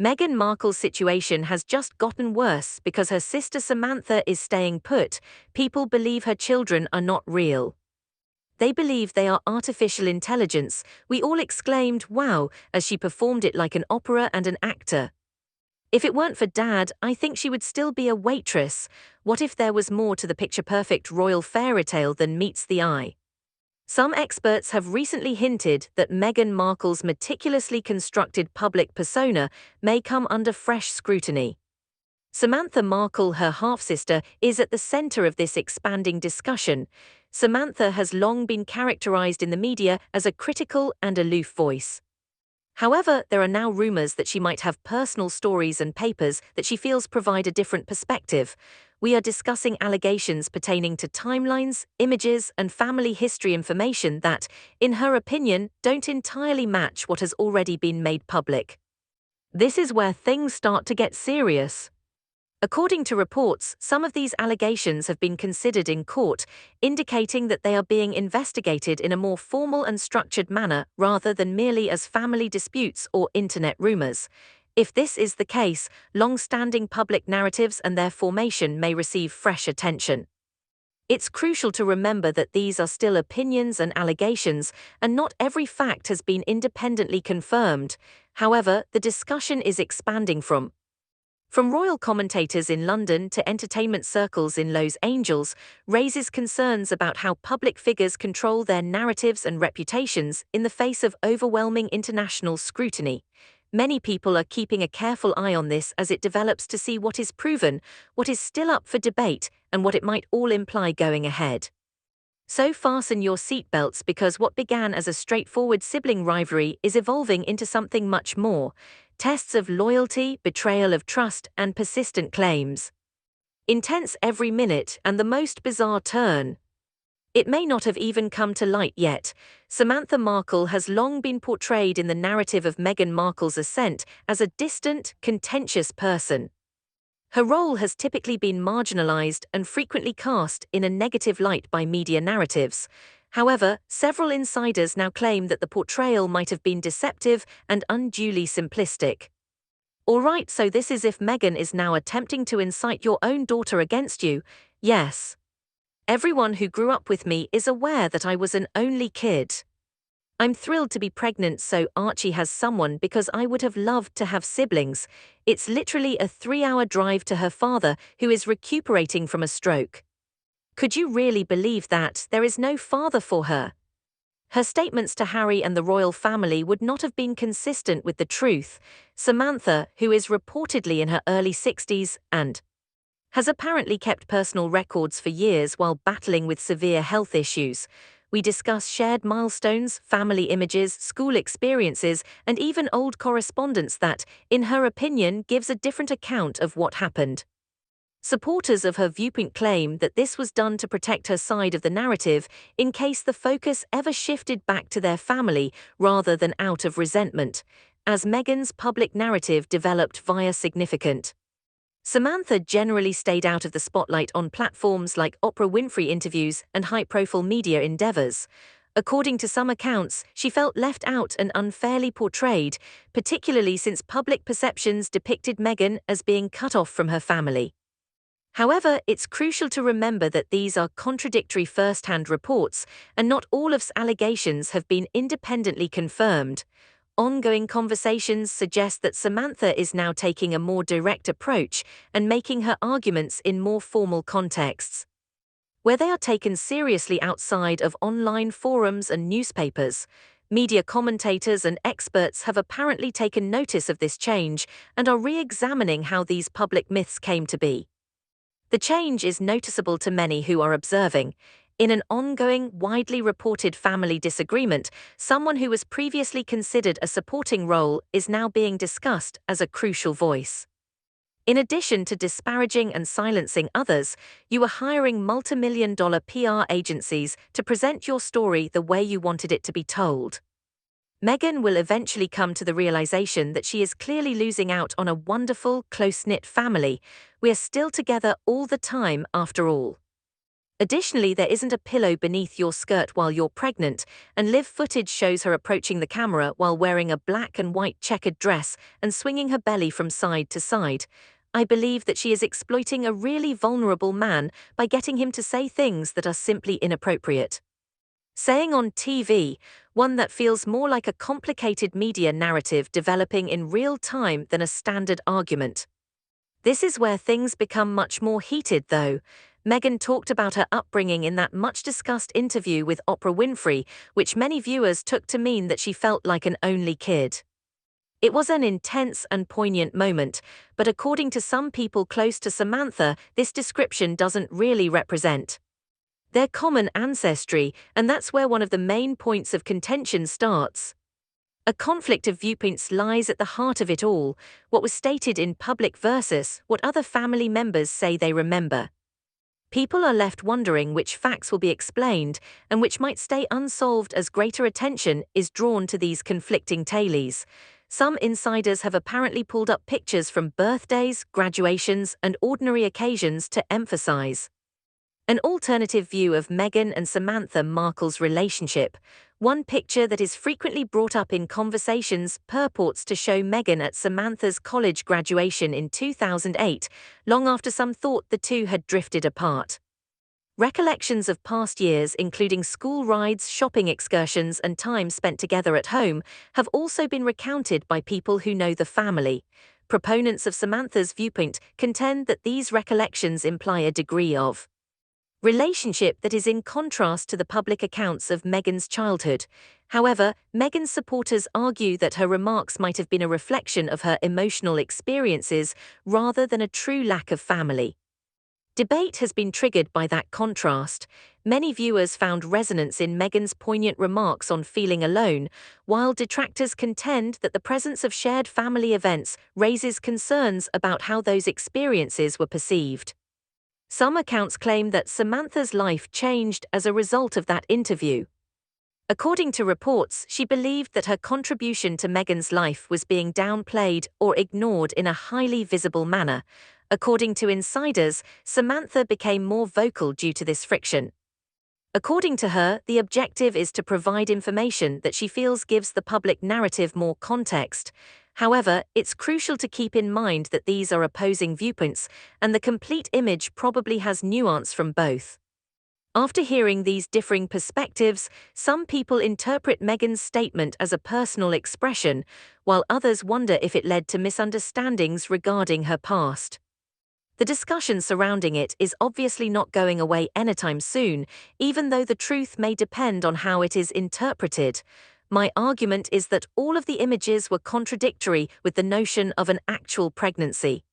Meghan Markle's situation has just gotten worse because her sister Samantha is staying put. People believe her children are not real. They believe they are artificial intelligence. We all exclaimed, wow, as she performed it like an opera and an actor. If it weren't for Dad, I think she would still be a waitress. What if there was more to the picture-perfect royal fairy tale than meets the eye? Some experts have recently hinted that Meghan Markle's meticulously constructed public persona may come under fresh scrutiny. Samantha Markle, her half-sister, is at the center of this expanding discussion. Samantha has long been characterized in the media as a critical and aloof voice. However, there are now rumors that she might have personal stories and papers that she feels provide a different perspective. We are discussing allegations pertaining to timelines, images, and family history information that, in her opinion, don't entirely match what has already been made public. This is where things start to get serious. According to reports, some of these allegations have been considered in court, indicating that they are being investigated in a more formal and structured manner rather than merely as family disputes or internet rumors. If this is the case, long-standing public narratives and their formation may receive fresh attention. It's crucial to remember that these are still opinions and allegations, and not every fact has been independently confirmed. However, the discussion is expanding from royal commentators in London to entertainment circles in Los Angeles, raises concerns about how public figures control their narratives and reputations in the face of overwhelming international scrutiny. Many people are keeping a careful eye on this as it develops to see what is proven, what is still up for debate, and what it might all imply going ahead. So fasten your seatbelts, because what began as a straightforward sibling rivalry is evolving into something much more. Tests of loyalty, betrayal of trust, and persistent claims. Intense every minute, and the most bizarre turn. It may not have even come to light yet. Samantha Markle has long been portrayed in the narrative of Meghan Markle's ascent as a distant, contentious person. Her role has typically been marginalized and frequently cast in a negative light by media narratives. However, several insiders now claim that the portrayal might have been deceptive and unduly simplistic. Alright, so this is if Meghan is now attempting to incite your own daughter against you. Yes. Everyone who grew up with me is aware that I was an only kid. I'm thrilled to be pregnant, so Archie has someone, because I would have loved to have siblings. It's literally a 3-hour drive to her father, who is recuperating from a stroke. Could you really believe that there is no father for her? Her statements to Harry and the royal family would not have been consistent with the truth. Samantha, who is reportedly in her early 60s and has apparently kept personal records for years while battling with severe health issues. We discuss shared milestones, family images, school experiences, and even old correspondence that, in her opinion, gives a different account of what happened. Supporters of her viewpoint claim that this was done to protect her side of the narrative in case the focus ever shifted back to their family rather than out of resentment, as Meghan's public narrative developed via significant. Samantha generally stayed out of the spotlight on platforms like Oprah Winfrey interviews and high-profile media endeavors. According to some accounts, she felt left out and unfairly portrayed, particularly since public perceptions depicted Meghan as being cut off from her family. However, it's crucial to remember that these are contradictory first-hand reports, and not all of allegations have been independently confirmed. Ongoing conversations suggest that Samantha is now taking a more direct approach and making her arguments in more formal contexts, where they are taken seriously outside of online forums and newspapers. Media commentators and experts have apparently taken notice of this change and are re-examining how these public myths came to be. The change is noticeable to many who are observing. In an ongoing, widely reported family disagreement, someone who was previously considered a supporting role is now being discussed as a crucial voice. In addition to disparaging and silencing others, you are hiring multi-million-dollar PR agencies to present your story the way you wanted it to be told. Meghan will eventually come to the realization that she is clearly losing out on a wonderful, close-knit family. We are still together all the time, after all. Additionally, there isn't a pillow beneath your skirt while you're pregnant, and live footage shows her approaching the camera while wearing a black and white checkered dress and swinging her belly from side to side. I believe that she is exploiting a really vulnerable man by getting him to say things that are simply inappropriate. Saying on TV, one that feels more like a complicated media narrative developing in real time than a standard argument. This is where things become much more heated, though. Meghan talked about her upbringing in that much-discussed interview with Oprah Winfrey, which many viewers took to mean that she felt like an only kid. It was an intense and poignant moment, but according to some people close to Samantha, this description doesn't really represent their common ancestry, and that's where one of the main points of contention starts. A conflict of viewpoints lies at the heart of it all, what was stated in public versus what other family members say they remember. People are left wondering which facts will be explained and which might stay unsolved as greater attention is drawn to these conflicting tales. Some insiders have apparently pulled up pictures from birthdays, graduations, and ordinary occasions to emphasize an alternative view of Meghan and Samantha Markle's relationship. One picture that is frequently brought up in conversations purports to show Meghan at Samantha's college graduation in 2008, long after some thought the two had drifted apart. Recollections of past years, including school rides, shopping excursions, and time spent together at home, have also been recounted by people who know the family. Proponents of Samantha's viewpoint contend that these recollections imply a degree of relationship that is in contrast to the public accounts of Meghan's childhood. However, Meghan's supporters argue that her remarks might have been a reflection of her emotional experiences rather than a true lack of family. Debate has been triggered by that contrast. Many viewers found resonance in Meghan's poignant remarks on feeling alone, while detractors contend that the presence of shared family events raises concerns about how those experiences were perceived. Some accounts claim that Samantha's life changed as a result of that interview. According to reports, she believed that her contribution to Meghan's life was being downplayed or ignored in a highly visible manner. According to insiders, Samantha became more vocal due to this friction. According to her, the objective is to provide information that she feels gives the public narrative more context. However, it's crucial to keep in mind that these are opposing viewpoints, and the complete image probably has nuance from both. After hearing these differing perspectives, some people interpret Meghan's statement as a personal expression, while others wonder if it led to misunderstandings regarding her past. The discussion surrounding it is obviously not going away anytime soon, even though the truth may depend on how it is interpreted. My argument is that all of the images were contradictory with the notion of an actual pregnancy.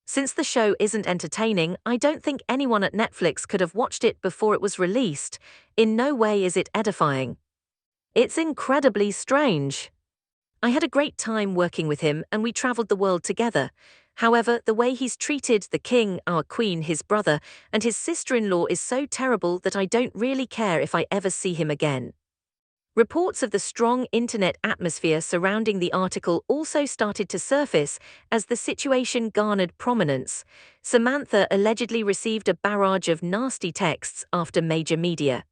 Since the show isn't entertaining, I don't think anyone at Netflix could have watched it before it was released. In no way is it edifying. It's incredibly strange. I had a great time working with him and we traveled the world together. However, the way he's treated the king, our queen, his brother, and his sister-in-law is so terrible that I don't really care if I ever see him again. Reports of the strong internet atmosphere surrounding the article also started to surface as the situation garnered prominence. Samantha allegedly received a barrage of nasty texts after major media.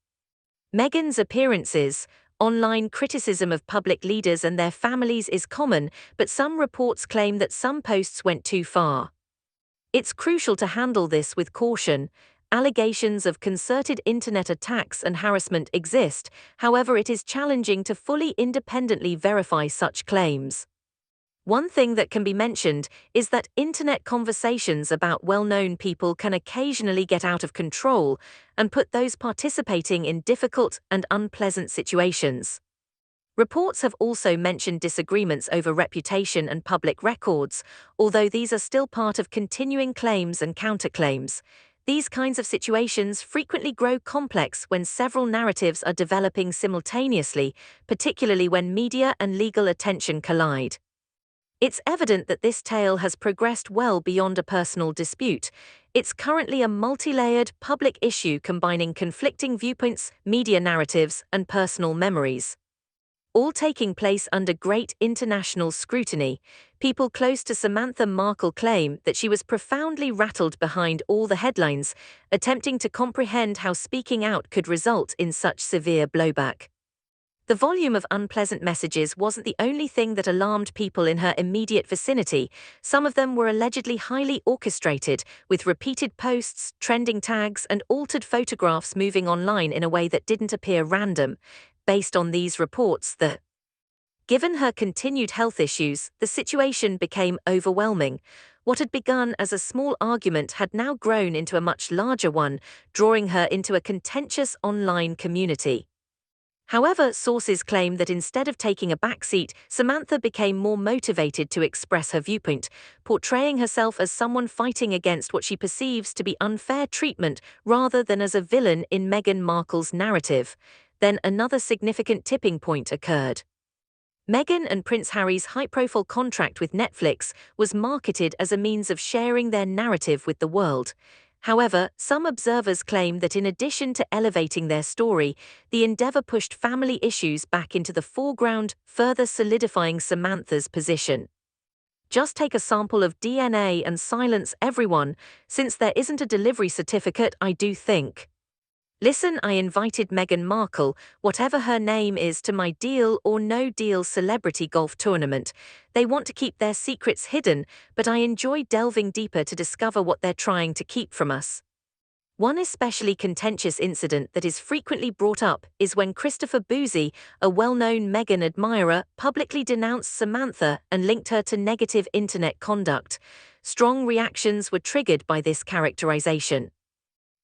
Meghan's appearances. Online criticism of public leaders and their families is common, but some reports claim that some posts went too far. It's crucial to handle this with caution. Allegations of concerted internet attacks and harassment exist, however, it is challenging to fully independently verify such claims. One thing that can be mentioned is that internet conversations about well-known people can occasionally get out of control and put those participating in difficult and unpleasant situations. Reports have also mentioned disagreements over reputation and public records, although these are still part of continuing claims and counterclaims. These kinds of situations frequently grow complex when several narratives are developing simultaneously, particularly when media and legal attention collide. It's evident that this tale has progressed well beyond a personal dispute. It's currently a multi-layered public issue combining conflicting viewpoints, media narratives, and personal memories. All taking place under great international scrutiny. People close to Samantha Markle claim that she was profoundly rattled behind all the headlines, attempting to comprehend how speaking out could result in such severe blowback. The volume of unpleasant messages wasn't the only thing that alarmed people in her immediate vicinity. Some of them were allegedly highly orchestrated, with repeated posts, trending tags, and altered photographs moving online in a way that didn't appear random. Based on these reports, given her continued health issues, the situation became overwhelming. What had begun as a small argument had now grown into a much larger one, drawing her into a contentious online community. However, sources claim that instead of taking a backseat, Samantha became more motivated to express her viewpoint, portraying herself as someone fighting against what she perceives to be unfair treatment rather than as a villain in Meghan Markle's narrative. Then another significant tipping point occurred. Meghan and Prince Harry's high-profile contract with Netflix was marketed as a means of sharing their narrative with the world. However, some observers claim that in addition to elevating their story, the endeavor pushed family issues back into the foreground, further solidifying Samantha's position. Just take a sample of DNA and silence everyone, since there isn't a delivery certificate, I do think. Listen, I invited Meghan Markle, whatever her name is, to my Deal or No Deal celebrity golf tournament. They want to keep their secrets hidden, but I enjoy delving deeper to discover what they're trying to keep from us. One especially contentious incident that is frequently brought up is when Christopher Boozy, a well-known Meghan admirer, publicly denounced Samantha and linked her to negative internet conduct. Strong reactions were triggered by this characterization.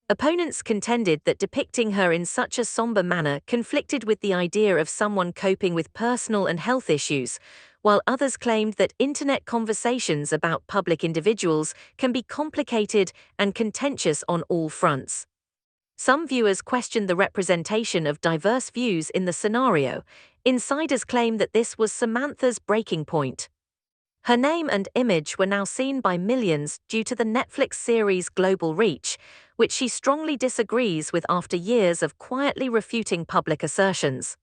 Opponents contended that depicting her in such a somber manner conflicted with the idea of someone coping with personal and health issues, while others claimed that internet conversations about public individuals can be complicated and contentious on all fronts. Some viewers questioned the representation of diverse views in the scenario. Insiders claim that this was Samantha's breaking point. Her name and image were now seen by millions due to the Netflix series' global reach, which she strongly disagrees with after years of quietly refuting public assertions.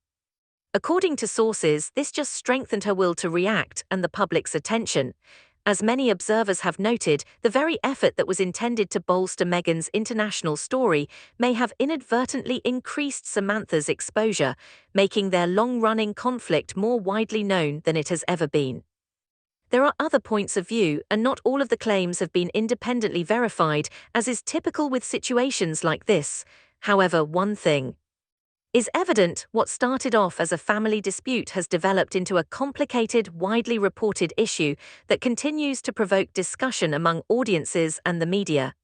According to sources, this just strengthened her will to react and the public's attention. As many observers have noted, the very effort that was intended to bolster Meghan's international story may have inadvertently increased Samantha's exposure, making their long-running conflict more widely known than it has ever been. There are other points of view, and not all of the claims have been independently verified, as is typical with situations like this. However, one thing is evident: what started off as a family dispute has developed into a complicated, widely reported issue that continues to provoke discussion among audiences and the media.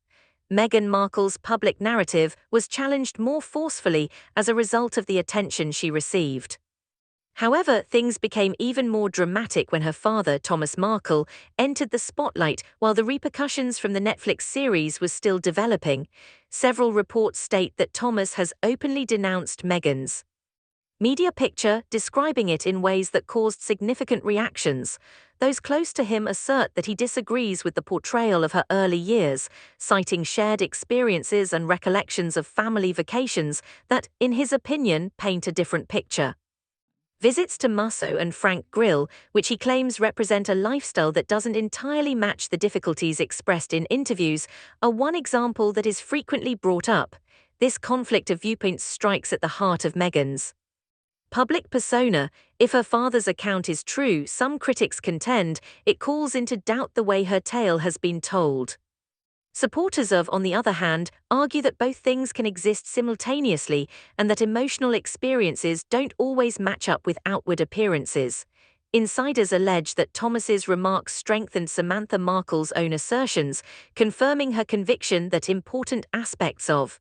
Meghan Markle's public narrative was challenged more forcefully as a result of the attention she received. However, things became even more dramatic when her father, Thomas Markle, entered the spotlight while the repercussions from the Netflix series was still developing. Several reports state that Thomas has openly denounced Meghan's media picture, describing it in ways that caused significant reactions. Those close to him assert that he disagrees with the portrayal of her early years, citing shared experiences and recollections of family vacations that, in his opinion, paint a different picture. Visits to Musso and Frank Grill, which he claims represent a lifestyle that doesn't entirely match the difficulties expressed in interviews, are one example that is frequently brought up. This conflict of viewpoints strikes at the heart of Meghan's public persona. If her father's account is true, some critics contend it calls into doubt the way her tale has been told. Supporters of, on the other hand, argue that both things can exist simultaneously and that emotional experiences don't always match up with outward appearances. Insiders allege that Thomas's remarks strengthened Samantha Markle's own assertions, confirming her conviction that important aspects of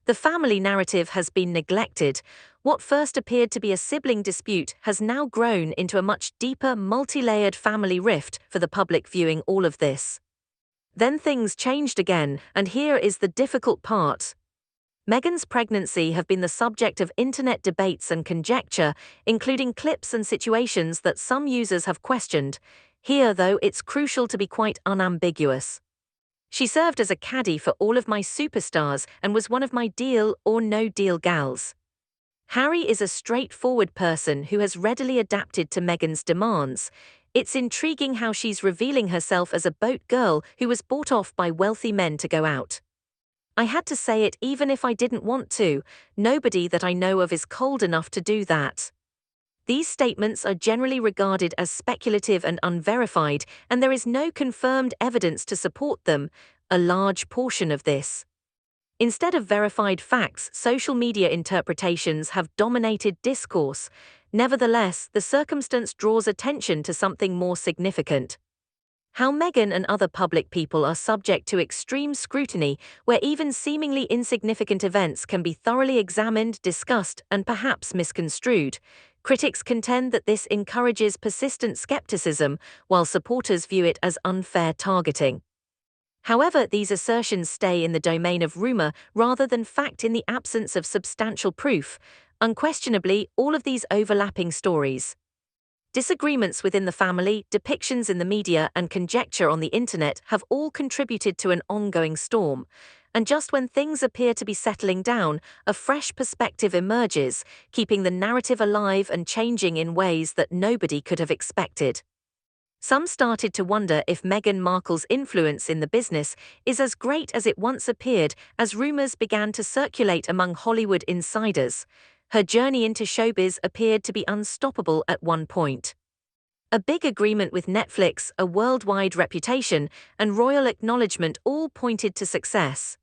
the family narrative has been neglected. What first appeared to be a sibling dispute has now grown into a much deeper, multi-layered family rift for the public viewing all of this. Then things changed again, and here is the difficult part. Meghan's pregnancy have been the subject of internet debates and conjecture, including clips and situations that some users have questioned. Here, though, it's crucial to be quite unambiguous. She served as a caddy for all of my superstars and was one of my Deal or No Deal gals. Harry is a straightforward person who has readily adapted to Meghan's demands. It's intriguing how she's revealing herself as a boat girl who was bought off by wealthy men to go out. I had to say it even if I didn't want to. Nobody that I know of is cold enough to do that. These statements are generally regarded as speculative and unverified, and there is no confirmed evidence to support them, a large portion of this. Instead of verified facts, social media interpretations have dominated discourse. Nevertheless, the circumstance draws attention to something more significant. How Meghan and other public people are subject to extreme scrutiny, where even seemingly insignificant events can be thoroughly examined, discussed, and perhaps misconstrued. Critics contend that this encourages persistent skepticism, while supporters view it as unfair targeting. However, these assertions stay in the domain of rumor rather than fact in the absence of substantial proof. Unquestionably, all of these overlapping stories, disagreements within the family, depictions in the media, and conjecture on the internet have all contributed to an ongoing storm. And just when things appear to be settling down, a fresh perspective emerges, keeping the narrative alive and changing in ways that nobody could have expected. Some started to wonder if Meghan Markle's influence in the business is as great as it once appeared as rumors began to circulate among Hollywood insiders. Her journey into showbiz appeared to be unstoppable at one point. A big agreement with Netflix, a worldwide reputation, and royal acknowledgement all pointed to success.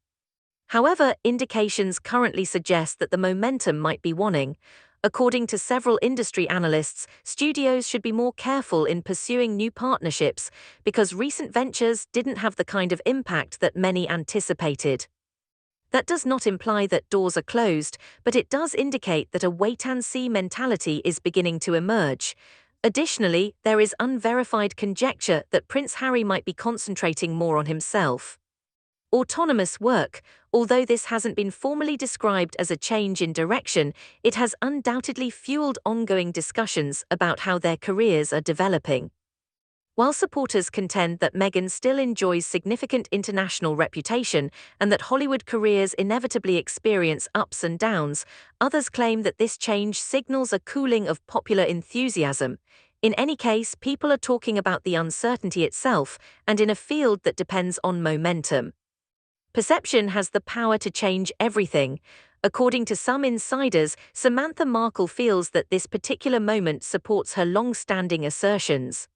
However, indications currently suggest that the momentum might be waning. According to several industry analysts, studios should be more careful in pursuing new partnerships because recent ventures didn't have the kind of impact that many anticipated. That does not imply that doors are closed, but it does indicate that a wait-and-see mentality is beginning to emerge. Additionally, there is unverified conjecture that Prince Harry might be concentrating more on himself. Autonomous work. Although this hasn't been formally described as a change in direction, it has undoubtedly fueled ongoing discussions about how their careers are developing. While supporters contend that Meghan still enjoys significant international reputation and that Hollywood careers inevitably experience ups and downs, others claim that this change signals a cooling of popular enthusiasm. In any case, people are talking about the uncertainty itself, and in a field that depends on momentum. Perception has the power to change everything. According to some insiders, Samantha Markle feels that this particular moment supports her long-standing assertions.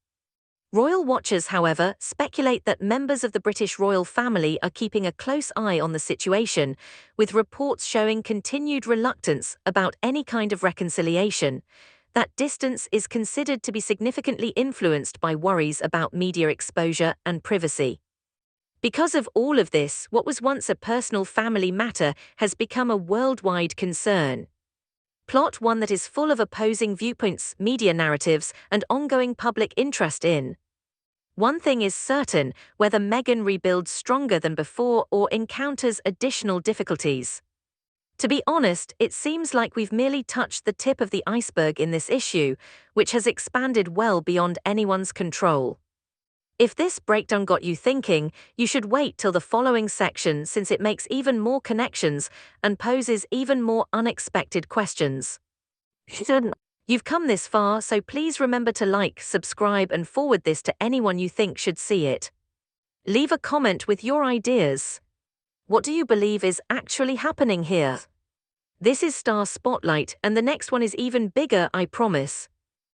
Royal watchers, however, speculate that members of the British royal family are keeping a close eye on the situation, with reports showing continued reluctance about any kind of reconciliation. That distance is considered to be significantly influenced by worries about media exposure and privacy. Because of all of this, what was once a personal family matter has become a worldwide concern. Plot one that is full of opposing viewpoints, media narratives, and ongoing public interest in. One thing is certain, whether Meghan rebuilds stronger than before or encounters additional difficulties. To be honest, it seems like we've merely touched the tip of the iceberg in this issue, which has expanded well beyond anyone's control. If this breakdown got you thinking, you should wait till the following section since it makes even more connections and poses even more unexpected questions. You've come this far, so please remember to like, subscribe, and forward this to anyone you think should see it. Leave a comment with your ideas. What do you believe is actually happening here? This is Star Spotlight, and the next one is even bigger, I promise.